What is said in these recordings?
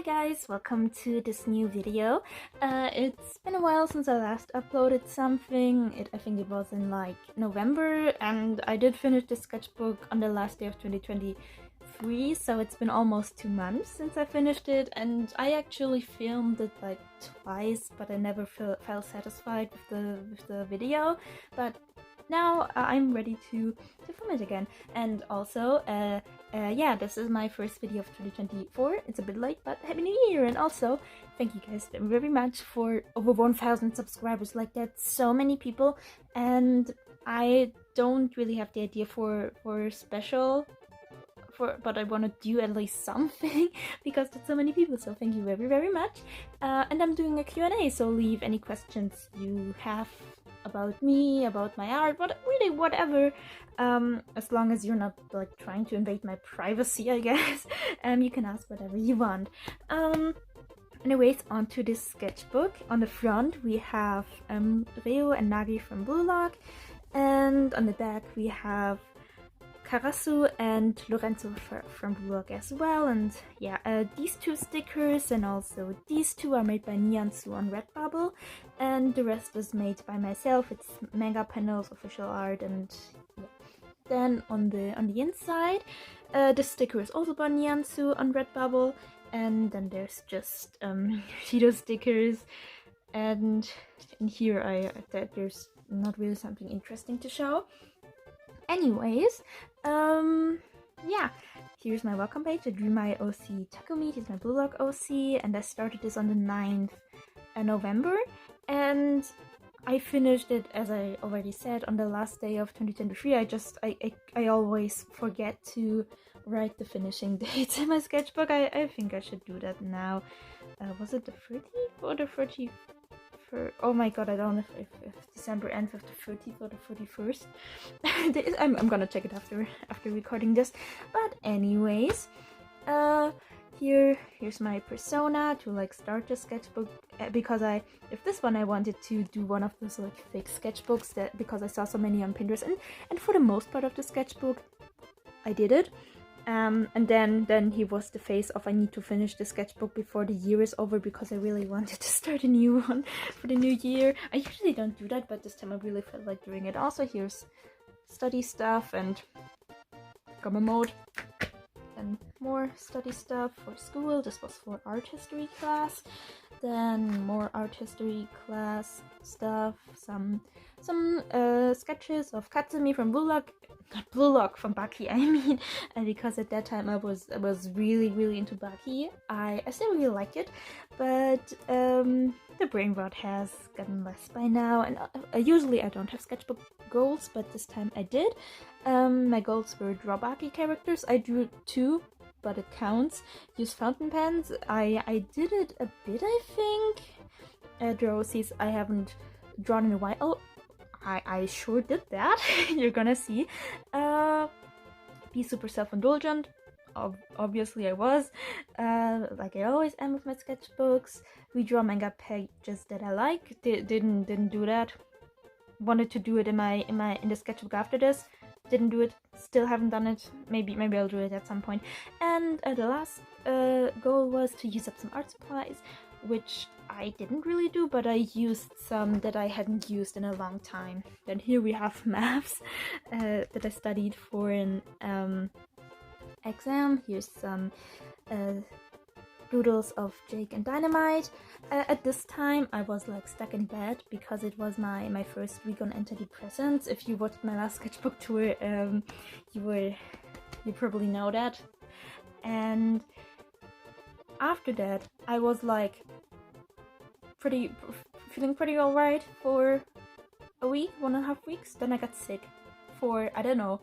guys, welcome to this new video. It's been a while since I last uploaded something. I think it was in like November, and I did finish the sketchbook on the last day of 2023, so it's been almost 2 months since I finished it, and I actually filmed it like twice, but I never felt satisfied with the video. But now I'm ready to film it again. And also yeah, this is my first video of 2024. It's a bit late, but Happy New Year! And also thank you guys very much for over 1,000 subscribers. Like, that's so many people, and I don't really have the idea for special but I want to do at least something because there's so many people, so thank you very much. And I'm doing a Q&A, so leave any questions you have about me, about my art, really whatever, as long as you're not like trying to invade my privacy, I guess. You can ask whatever you want. Anyways, on to this sketchbook. On the front we have Reo and Nagi from Blue Lock, and on the back we have Karasu and Lorenzo from Blue Lock as well. And yeah, these two stickers and also these two are made by Niansu on Redbubble, and the rest is made by myself. It's manga panels, official art, and yeah. Then on the inside, the sticker is also by Niansu on Redbubble, and then there's just Shido stickers, and in here I thought there's not really something interesting to show. Anyways, yeah, here's my welcome page. I drew my OC Takumi, he's my Blue Lock OC, and I started this on the 9th November, and I finished it, as I already said, on the last day of 2023. I always forget to write the finishing dates in my sketchbook. I think I should do that now. Was it the 30th or the 31st? Oh my god, I don't know if December ends with the 30th or the 31st. I'm gonna check it after recording this. But anyways, here's my persona to like start the sketchbook, because if this one I wanted to do one of those like fake sketchbooks, that because I saw so many on Pinterest, and for the most part of the sketchbook I did it. And then he was the face of I need to finish the sketchbook before the year is over, because I really wanted to start a new one for the new year. I usually don't do that, but this time I really felt like doing it. Also, here's study stuff and gamma mode, and more study stuff for school. This was for art history class. Then more art history class stuff, some sketches of Katsumi from Blue Lock, not Blue Lock, from Baki, I mean, because at that time I was really into Baki. I still really like it, but the brain rot has gotten less by now, and usually I don't have sketchbook goals, but this time I did. My goals were draw Baki characters. I drew 2, but it counts. Use fountain pens. I did it a bit, I think. Draw OCs I haven't drawn in a while. Oh, I sure did that. You're gonna see. Be super self-indulgent. Obviously I was. Like I always am with my sketchbooks. Redraw manga pages that I like. Didn't do that. Wanted to do it in the sketchbook after this. Didn't do it. Still haven't done it. Maybe I'll do it at some point. And the last goal was to use up some art supplies, which I didn't really do, but I used some that I hadn't used in a long time. Then here we have maps that I studied for an exam. Here's some doodles of Jake and Dynamite. At this time I was like stuck in bed because it was my first week on antidepressants. If you watched my last sketchbook tour, you probably know that. And after that I was like feeling pretty alright for a week, 1.5 weeks. Then I got sick for, I don't know,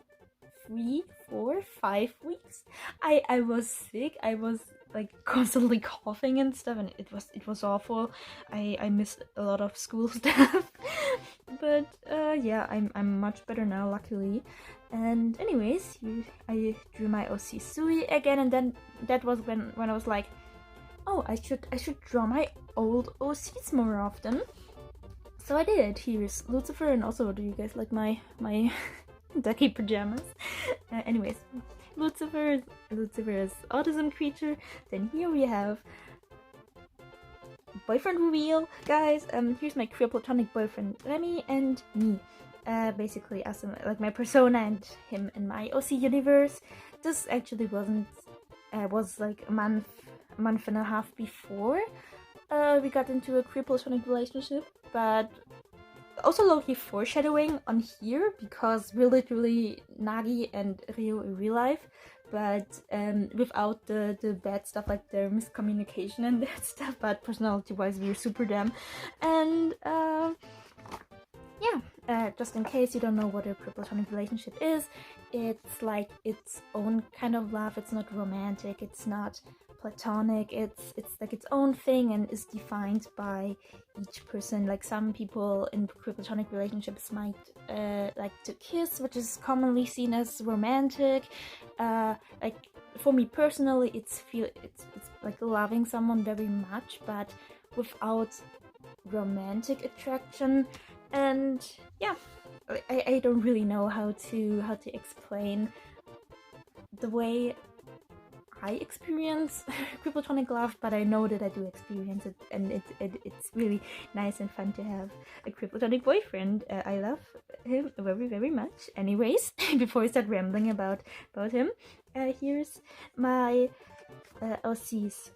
3, 4, 5 weeks. I was sick. I was like constantly coughing and stuff, and it was awful. I missed a lot of school stuff. But yeah, I'm much better now, luckily. And anyways, I drew my OC Sui again, and then that was when I was like, oh, I should draw my old OCs more often. So I did. Here's Lucifer, and also, do you guys like my ducky pajamas? Anyways, Lucifer is autism creature. Then here we have boyfriend reveal, guys. Here's my queer platonic boyfriend Remy and me. Basically as like my persona and him in my OC universe. This actually was like a month and a half before we got into a queer platonic relationship, but also low-key foreshadowing on here because we're literally Nagi and Rio in real life, but without the bad stuff like the miscommunication and that stuff, but personality-wise we're super them. And just in case you don't know what a queer platonic relationship is, it's like its own kind of love. It's not romantic, it's not platonic, it's like its own thing and is defined by each person. Like some people in queer platonic relationships might like to kiss, which is commonly seen as romantic. Like for me personally, it's like loving someone very much, but without romantic attraction. And yeah, I don't really know how to explain the way I experience queer platonic love, but I know that I do experience it, and it's really nice and fun to have a queer platonic boyfriend. I love him very, very much. Anyways, before I start rambling about him, here's my OCs.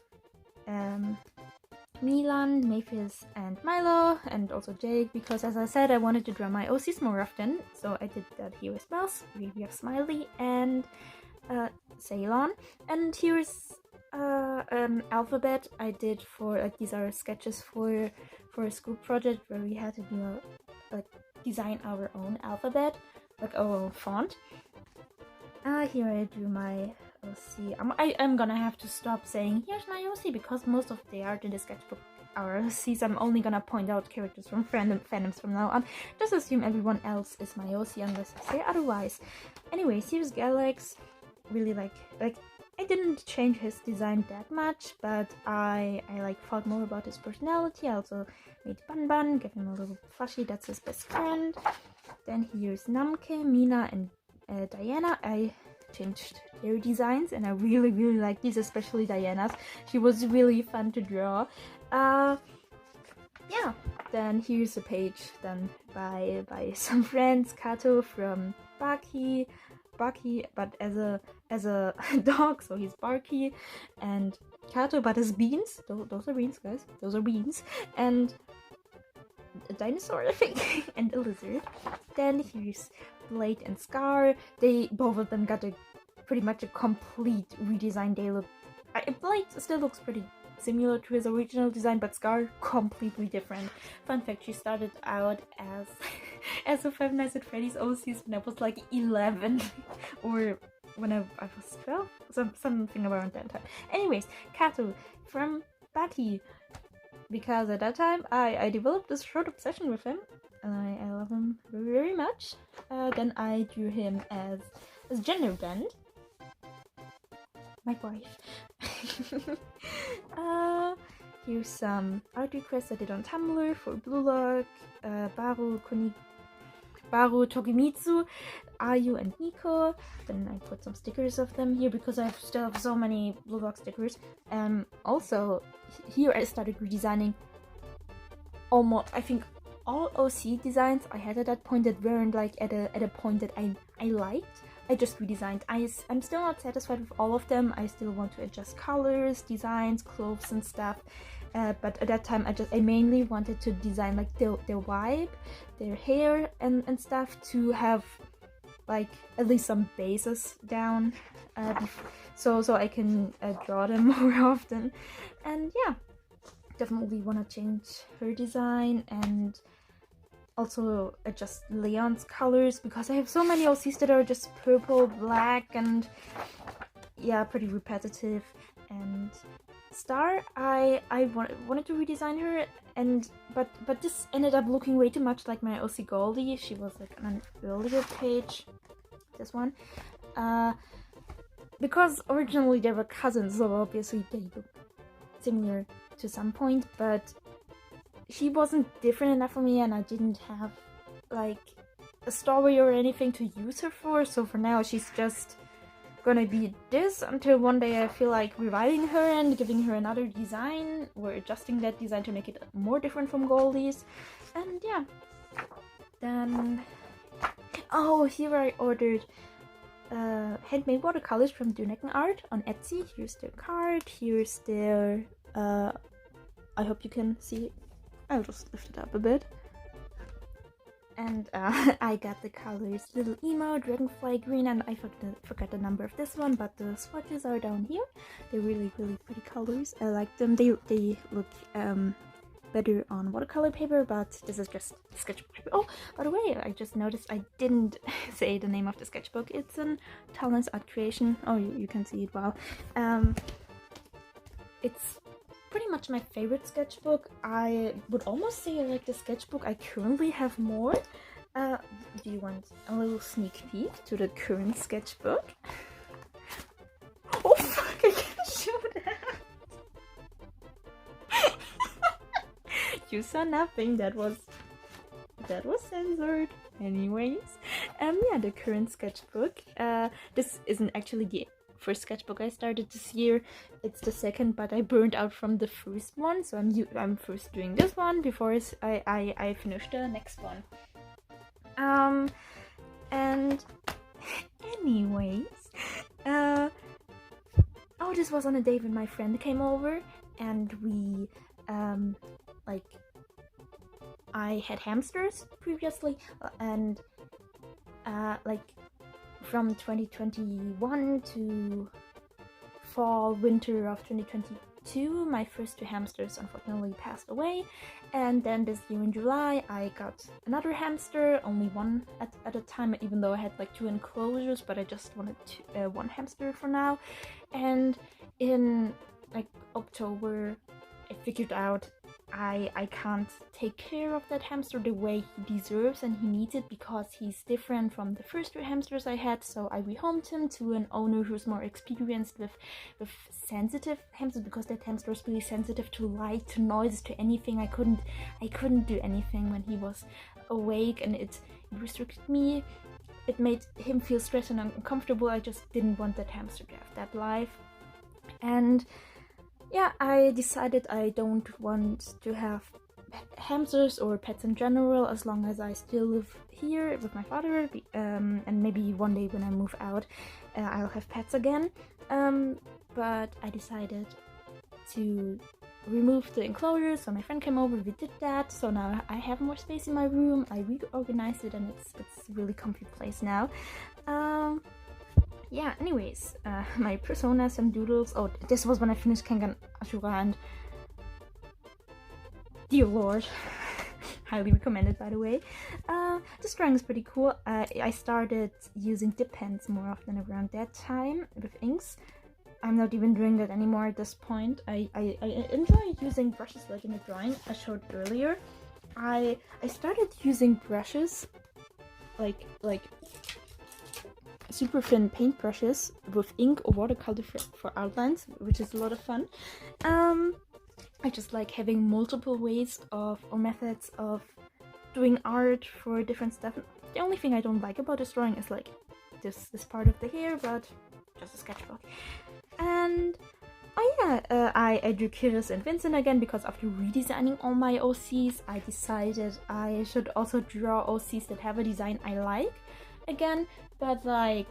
Milan, Maphis, and Milo, and also Jake, because as I said, I wanted to draw my OCs more often, so I did that here as well. We have Smiley and Ceylon. And here's alphabet I did for like these are sketches for a school project where we had to do like design our own alphabet, like our own font. Here I drew my OC. I'm gonna have to stop saying here's my OC because most of the art in the sketchbook are OCs. I'm only gonna point out characters from fandoms from now on. Just assume everyone else is my OC unless I say otherwise. Anyways, here's Galax. Really like I didn't change his design that much, but I like thought more about his personality. I also made Bun, gave him a little plushie, that's his best friend. Then here's Namke, Mina, and Diana. I changed their designs and I really like these, especially Diana's. She was really fun to draw. Yeah, then here's a page done by some friends. Kato from Baki, but as a dog, so he's Barky, and Kato, but as beans. Those are beans, guys. Those are beans. And a dinosaur, I think, and a lizard. Then here's Blade and Scar. Both of them got pretty much a complete redesign. They look. Blade still looks pretty similar to his original design, but Scar completely different. Fun fact: she started out as a Five Nights at Freddy's OCs when I was like 11, or when I was 12, something around that time. Anyways, Kato from Bati, because at that time I developed this short obsession with him, and I love him very, very much. Then I drew him as gender bend. My wife. Here's some art requests I did on Tumblr for Blue Lock, Baru, Tokimitsu, Ayu, and Nico. Then I put some stickers of them here because I still have so many Blue Lock stickers. Also, here I started redesigning almost, I think, all OC designs I had at that point that weren't like at a point that I liked. I just redesigned. I'm still not satisfied with all of them. I still want to adjust colors, designs, clothes and stuff. But at that time I mainly wanted to design like their vibe, their hair and stuff, to have like at least some bases down, so I can draw them more often. And yeah, definitely want to change her design and also adjust Leon's colors because I have so many OCs that are just purple, black, and yeah, pretty repetitive. And Star, I wanted to redesign her, but this ended up looking way too much like my OC Goldie. She was like on an earlier page, this one, because originally they were cousins, so obviously they look similar to some point, but she wasn't different enough for me, and I didn't have like a story or anything to use her for. So for now, she's just gonna be this until one day I feel like reviving her and giving her another design, or adjusting that design to make it more different from Goldie's. And yeah, then oh, here I ordered handmade watercolors from Dunnecken Art on Etsy. Here's their card, here's their I hope you can see it. I'll just lift it up a bit. And I got the colors Little Emo, Dragonfly Green, and I forgot the number of this one, but the swatches are down here. They're really, really pretty colors. I like them. They look better on watercolor paper, but this is just sketchbook paper. Oh, by the way, I just noticed I didn't say the name of the sketchbook. It's an Talents Art Creation. Oh, you can see it well. It's pretty much my favorite sketchbook. I would almost say I like the sketchbook I currently have more. Do you want a little sneak peek to the current sketchbook? Oh fuck, I can't show that! You saw nothing, that was censored. Anyways, yeah, the current sketchbook. This isn't actually the first sketchbook I started this year. It's the second, but I burned out from the first one, so I'm first doing this one before I finish the next one. And anyways, oh, this was on a day when my friend came over, and we like, I had hamsters previously, and like from 2021 to fall winter of 2022, my first two hamsters unfortunately passed away. And then this year in July I got another hamster, only one at a time, even though I had like 2 enclosures, but I just wanted one hamster for now. And in like October I figured out I can't take care of that hamster the way he deserves and he needs it, because he's different from the first 2 hamsters I had. So I rehomed him to an owner who's more experienced with sensitive hamsters, because that hamster was really sensitive to light, to noise, to anything. I couldn't do anything when he was awake, and it restricted me. It made him feel stressed and uncomfortable. I just didn't want that hamster to have that life. And yeah, I decided I don't want to have hamsters or pets in general as long as I still live here with my father, and maybe one day when I move out I'll have pets again. But I decided to remove the enclosure, so my friend came over, we did that, so now I have more space in my room. I reorganized it and it's a really comfy place now. Yeah, anyways, my personas and doodles. Oh, this was when I finished Kengan Ashura, and dear lord, highly recommended, by the way. This drawing is pretty cool. I started using dip pens more often around that time with inks. I'm not even doing that anymore at this point. I enjoy using brushes like in the drawing I showed earlier. I started using brushes like super thin paint brushes with ink or watercolor for outlines, which is a lot of fun. I just like having multiple ways or methods of doing art for different stuff. The only thing I don't like about this drawing is like this part of the hair, but just a sketchbook. And oh yeah, I drew Kiris and Vincent again, because after redesigning all my OCs, I decided I should also draw OCs that have a design I like again, but like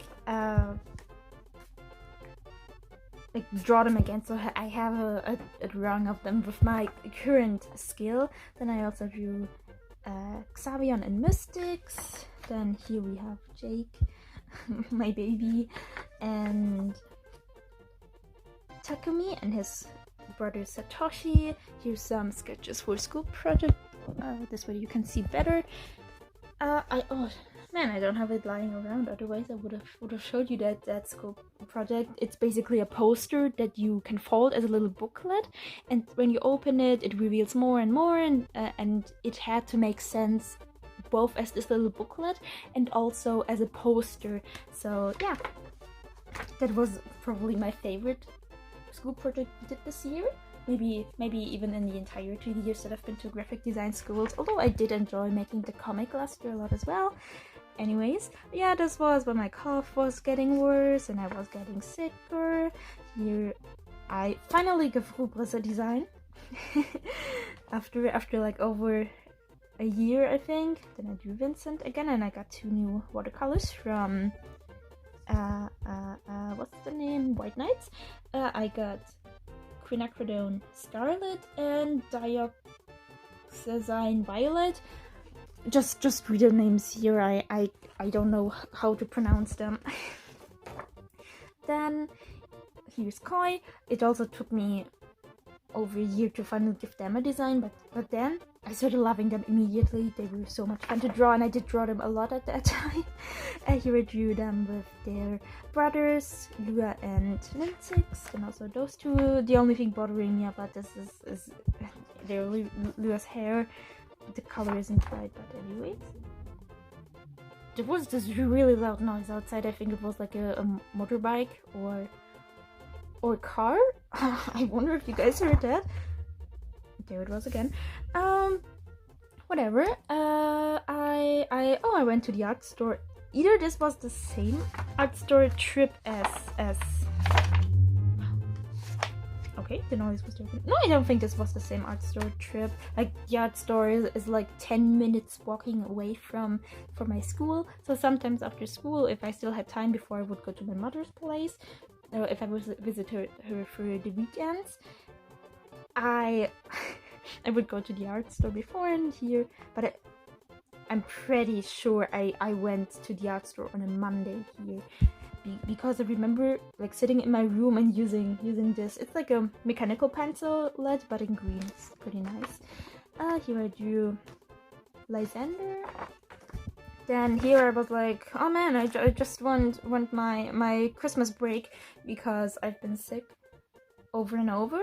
draw them again, so I have a drawing of them with my current skill. Then I also drew Xavion and Mystics. Then here we have Jake, my baby, and Takumi and his brother Satoshi. Here's some sketches for school project. This way you can see better. Oh man, I don't have it lying around. Otherwise, I would have showed you that school project. It's basically a poster that you can fold as a little booklet, and when you open it, it reveals more and more. And it had to make sense both as this little booklet and also as a poster. So yeah, that was probably my favorite school project we did this year. Maybe even in the entire 2 years that I've been to graphic design schools, although I did enjoy making the comic last year a lot as well. Anyways, yeah, this was when my cough was getting worse and I was getting sicker. Here I finally gave Rubris a design after like over a year, I think. Then I drew Vincent again, and I got 2 new watercolors from what's the name? White Knights. I got Quinacridone Scarlet and Dioxazine Violet. Just read the names here. I don't know how to pronounce them. Then here's Koi. It also took me over a year to finally give them a design, but then I started loving them immediately. They were so much fun to draw, and I did draw them a lot at that time. Here I drew them with their brothers, Lua and Nintix, and also those two. The only thing bothering me about this is Lua's hair. The color isn't right, but anyways. There was this really loud noise outside. I think it was like a motorbike or car. I wonder if you guys heard that. There it was again. Whatever. I went to the art store. Either this was the same art store trip as okay, the noise was different. No, I don't think this was the same art store trip. Like, the art store is like 10 minutes walking away from my school. So sometimes after school, if I still had time before I would go to my mother's place, or if I would visit her for the weekends, I would go to the art store before and here. But I'm pretty sure I went to the art store on a Monday here. Because I remember like sitting in my room and using this. It's like a mechanical pencil lead, but in green. It's pretty nice. Here I drew Lysander. Then here I was like, oh man, I just want my Christmas break because I've been sick over and over,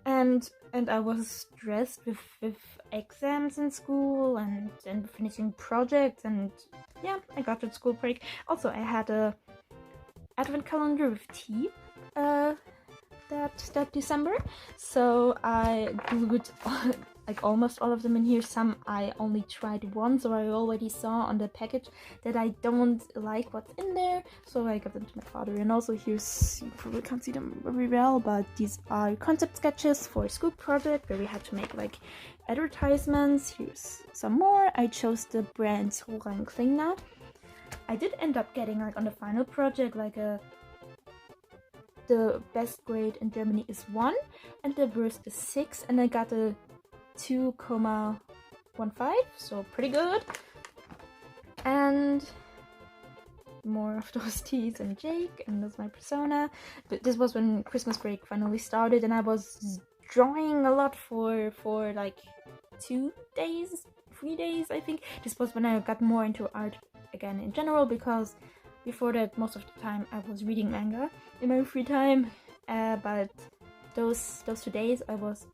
and I was stressed with exams in school and finishing projects, and yeah, I got a school break. Also, I had a advent calendar with tea that December, so I glued like almost all of them in here. Some I only tried once, or I already saw on the package that I don't like what's in there, so I got them to my father. And also here's, you probably can't see them very well, but these are concept sketches for a school project where we had to make like advertisements. Here's some more. I chose the brands Hora and Klingner. I did end up getting like on the final project like the best grade in Germany is 1 and the worst is 6, and I got a 2,15, so pretty good. And more of those T's and Jake, and that's my persona. But this was when Christmas break finally started, and I was drawing a lot for like 3 days, I think. This was when I got more into art again in general, because before that most of the time I was reading manga in my free time, but those 2 days I was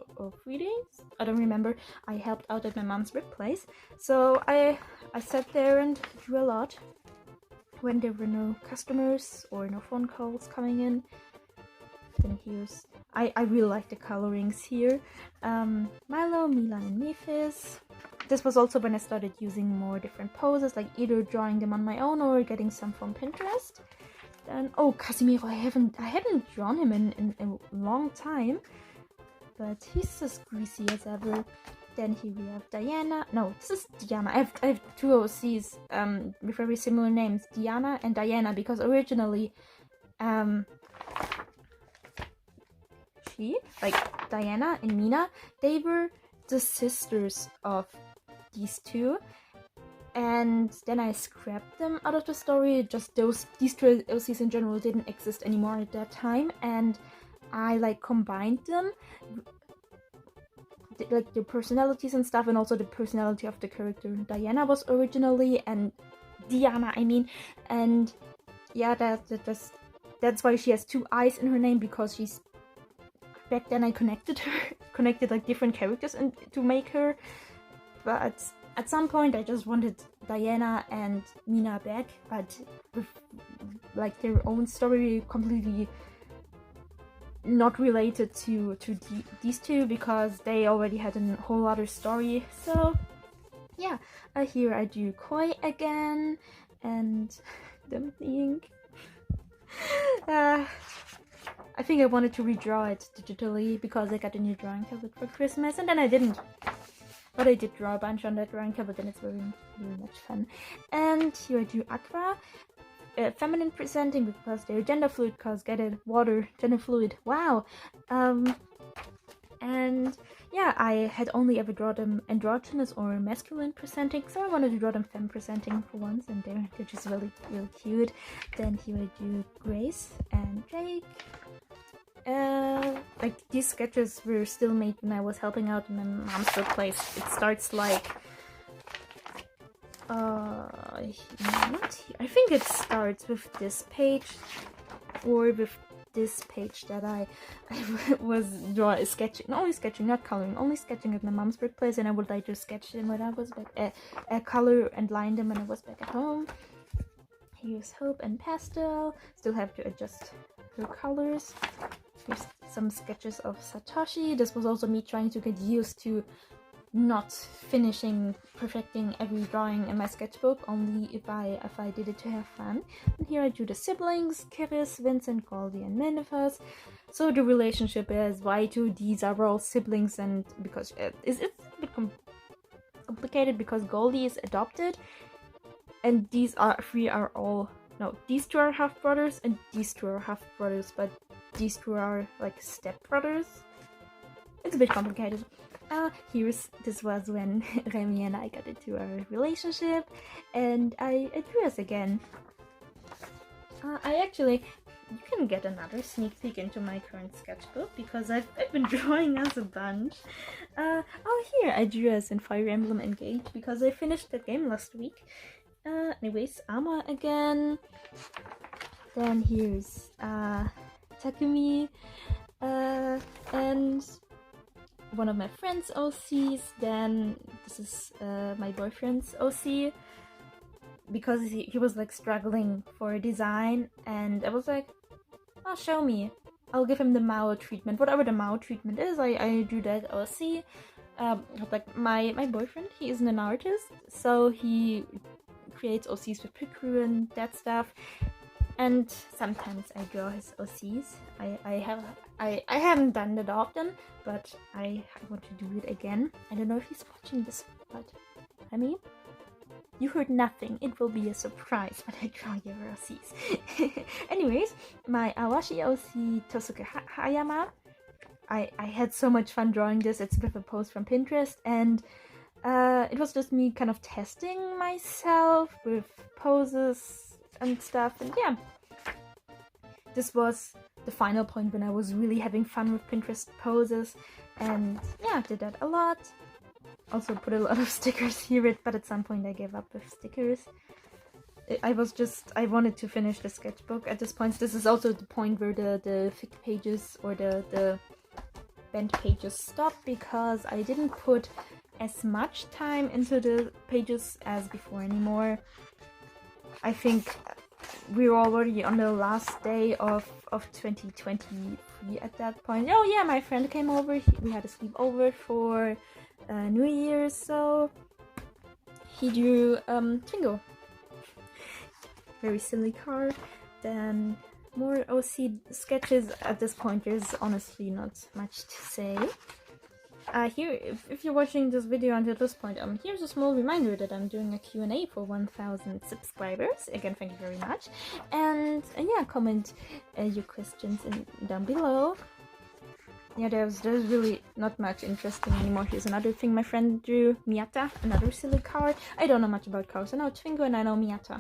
3 days, I don't remember, I helped out at my mom's workplace, so I sat there and drew a lot when there were no customers or no phone calls coming in. Then here's, I really like the colorings here. Milo, Milan, and Mephis. This was also when I started using more different poses, like either drawing them on my own or getting some from Pinterest. Then, oh, Casimiro, I haven't drawn him in a long time, but he's as greasy as ever. Then here we have Diana. No, this is Diana. I have 2 OCs with very similar names, Diana and Diana, because originally like Diana and Mina, they were the sisters of these 2, and then I scrapped them out of the story. Just these 2 OCs in general didn't exist anymore at that time, and I like combined them, like their personalities and stuff, and also the personality of the character Diana was originally, and Diana, I mean, and yeah, that's why she has 2 eyes in her name, because she's, back then I connected like different characters and to make her, but at some point I just wanted Diana and Mina back, but with like their own story, completely not related to these 2, because they already had a whole other story. So yeah, here I do Koi again, and dump the ink. I think I wanted to redraw it digitally because I got a new drawing tablet for Christmas, and then I didn't. But I did draw a bunch on that drawing tablet, and it's very much fun. And here I do aqua, feminine presenting because they're gender fluid. Cause get it, water, gender fluid. Wow. And yeah, I had only ever drawn them androgynous or masculine presenting, so I wanted to draw them femme presenting for once, and they're just really cute. Then here I do Grace and Jake. Like these sketches were still made when I was helping out in my mom's workplace. It starts like I think it starts with this page or with this page that I was sketching, not coloring, only sketching at my mom's workplace, and I would like to sketch them when I was back color and line them when I was back at home. Here's Hope and Pastel. Still have to adjust her colors. Here's some sketches of Satoshi. This was also me trying to get used to not perfecting every drawing in my sketchbook, only if I did it to have fun. And here I do the siblings, Kiris, Vincent, Goldie, and Minifus. So the relationship is why two these are all siblings, and because it's a bit complicated because Goldie is adopted, and these two are half brothers, and these two are half brothers, but these two are like step brothers. It's a bit complicated. This was when Remy and I got into our relationship, and I drew us again. You can get another sneak peek into my current sketchbook because I've been drawing us a bunch. Here I drew us in Fire Emblem Engage because I finished that game last week. Anyways, Ama again. Then here's Takumi, and one of my friend's OCs. Then this is my boyfriend's OC because he was like struggling for a design, and I was like, oh, show me. I'll give him the Mao treatment, whatever the Mao treatment is. I do that OC. Like my boyfriend, he isn't an artist, so he creates OCs with Pikuru and that stuff. And sometimes I draw his OCs. I haven't done that often, but I want to do it again. I don't know if he's watching this, but I mean, you heard nothing. It will be a surprise when I draw your OCs. Anyways, my Awashi OC Tosuke Hayama. I had so much fun drawing this. It's with a post from Pinterest, and it was just me kind of testing myself with poses and stuff, and yeah, this was the final point when I was really having fun with Pinterest poses, and yeah, I did that a lot. Also put a lot of stickers here, but at some point I gave up with stickers. I wanted to finish the sketchbook at this point. This is also the point where the fic pages or the bent pages stop, because I didn't put as much time into the pages as before anymore. I think we're already on the last day of 2023 at that point. Oh yeah, my friend came over. We had a sleepover for New Year's, so he drew Twingo. Very silly car. Then more OC sketches. At this point, there's honestly not much to say. Here, if you're watching this video until this point, here's a small reminder that I'm doing a Q&A for 1,000 subscribers. Again, thank you very much. And yeah, comment your questions down below. Yeah, there's really not much interesting anymore. Here's another thing my friend drew, Miyata, another silly card. I don't know much about cards. I know Twingo and I know Miyata.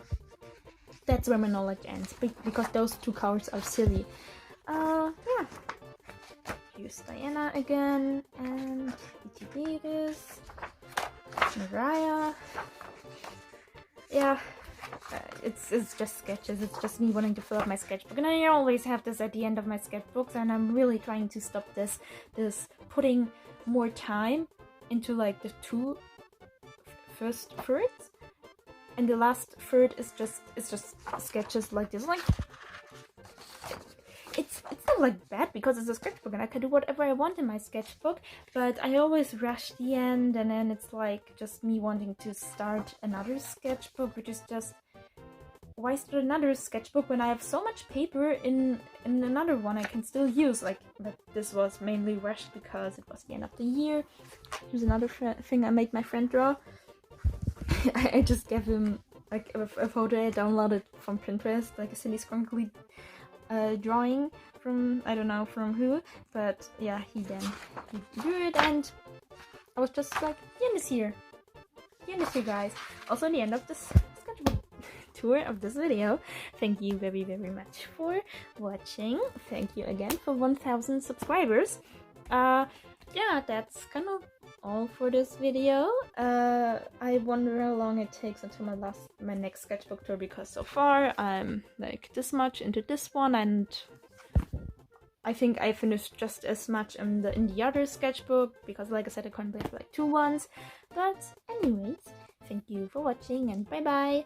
That's where my knowledge ends, because those two cards are silly. Yeah. Here's Diana again, and E.T. Davis, Mariah. Yeah, it's just sketches. It's just me wanting to fill up my sketchbook, and I always have this at the end of my sketchbooks, and I'm really trying to stop this putting more time into like the two first thirds, and the last third is just sketches like this. Like, it's not like bad because it's a sketchbook and I can do whatever I want in my sketchbook, but I always rush the end, and then it's like just me wanting to start another sketchbook, which is just why start another sketchbook when I have so much paper in another one I can still use? Like, but this was mainly rushed because it was the end of the year. Here's another thing I made my friend draw. I just gave him like a photo I downloaded from Pinterest, like a silly scrunkly drawing from, I don't know from who, but yeah, he drew it, and I was just like, the end is here. The end is here, guys. Also, the end of this sketchbook tour of this video. Thank you very, very much for watching. Thank you again for 1,000 subscribers. Yeah, that's kind of all for this video. I wonder how long it takes until my next sketchbook tour, because so far I'm like this much into this one, and I think I finished just as much in the other sketchbook, because like I said, I currently have like 2 ones. But anyways, thank you for watching, and bye bye.